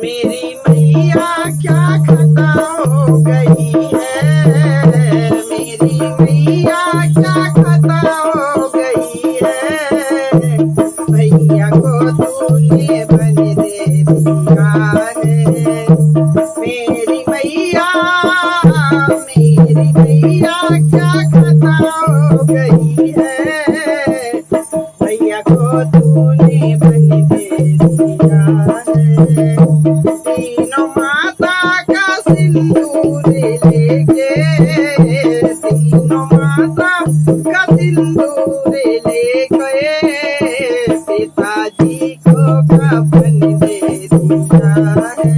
मेरी मैया क्या खता हो गई है, मेरी मैया क्या खता हो गई है, भैया को तूने बन दे दिया है। मेरी मैया क्या खता हो गई है, भैया को तूने बन दे दिया है। तीनों माता का सिंदूर लेके, तीनों माता का सिंदूर ले गए, पिताजी को कफन दे दिया है,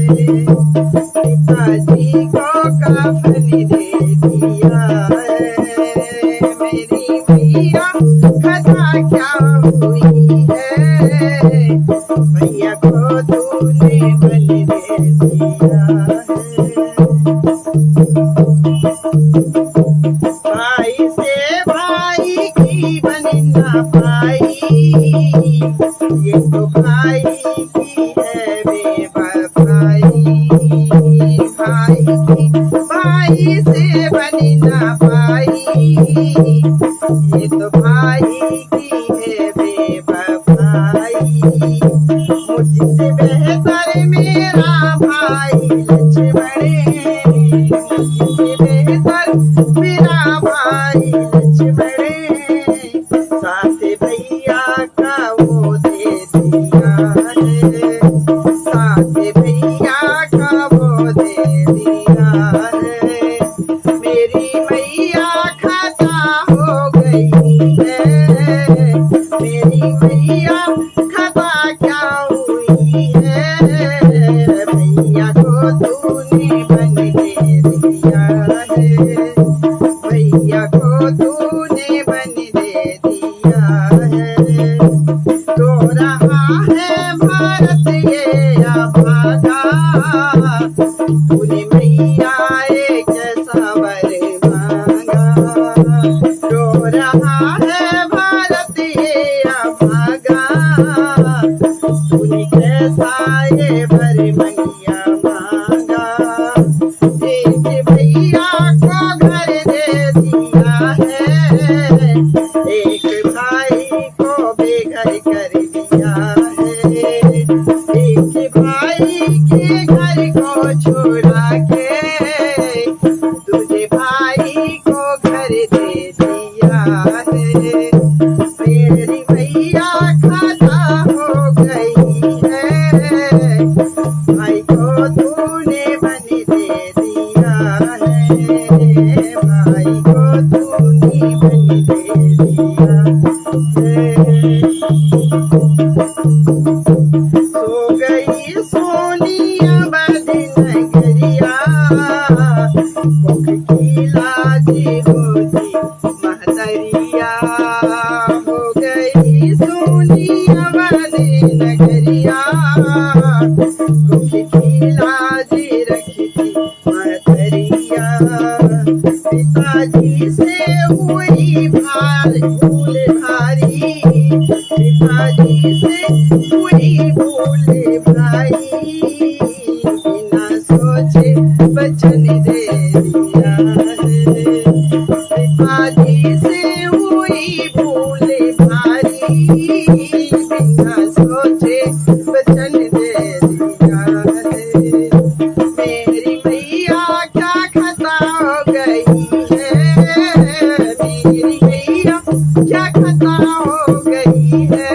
पिताजी को कफन दे दिया है। मेरी मैया खता क्या हुई है, भैया को तूने बन दे दिया है। भाई से भाई की बन ना पाई, ये तो भाई की है बेवफाई, भाई की भाई से बन ना पाई, ये तो भाई की है बेवफाई। मुझसे बेहतर मेरा भाई लक्ष्मण, मुझसे बेहतर मेरा भाई लक्ष्मण, साथ भैया का वो दे दिया है, साथ भैया का वो दे दिया है। मेरी मैया खता हो गई है, मेरी मैया खता क्या हुई है, भैया को तूने बन दे दिया है, भैया को तूने बन दे दिया है। रो रहा है भारत ये अभागा, तूने मैया एक सवर मांगा। रो रहा है भारत ये अभागा, तूने कैसा ये भर मैया मांगा। एक भैया को घर दे दिया है, एक भाई को बेघर कर दिया है, एक भाई के घर को छोड़ा के दूसरे भाई को घर दे दिया है। मेरी भैया खता हो गई है, भाई को तूने बन दे दिया है, भाई को तूने बन दे दिया है। सो गई सोनिया बद नगरिया, मुख की लाजी होती महतरिया, हो गई सोनिया बद नगरिया, मुख की लाजी रखती महतरिया। पिताजी से हुई भूल भारी, पिताजी से हुई भूल भाई, बिना सोचे वचन दे दिया है, पिताजी से हुई भूल भारी, बिना सोचे वचन दे दिया है। मेरी मैया क्या खता हो गई है, मेरी मैया क्या खता हो गई है,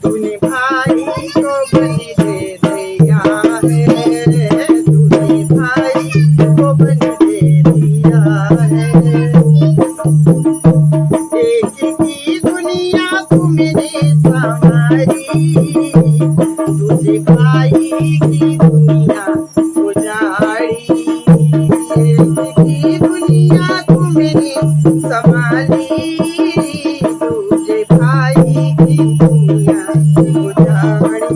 तूने भाई को बन दे दिया है, तूने भाई को बन दे दिया है। एक की दुनिया तुमने संवारी, तुझे भाई की दुनिया उजाड़ी, एक की दुनिया तुमने संभाली, तुझे भाई की दुनिया उजाड़ी।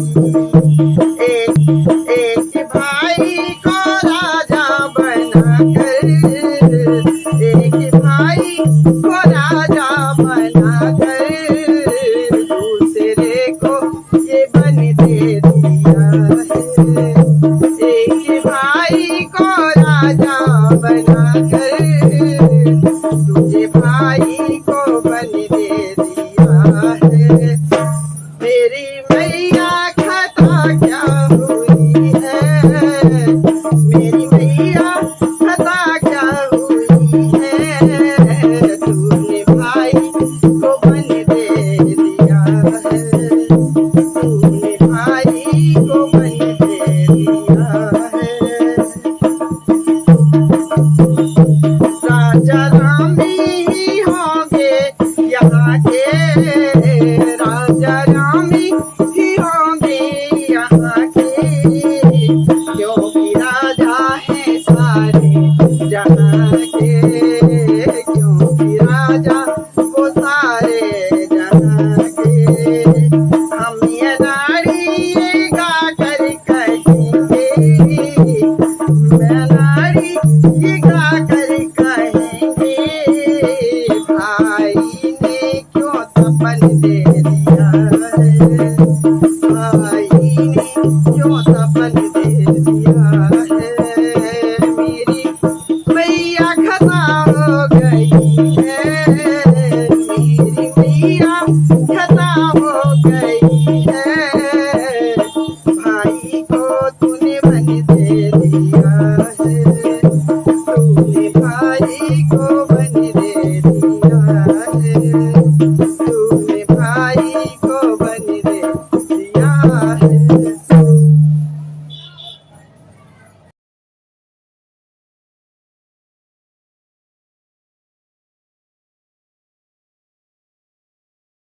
एक भाई को राजा बनाकर, एक भाई को राजा बनाकर, दूसरे को बनाकर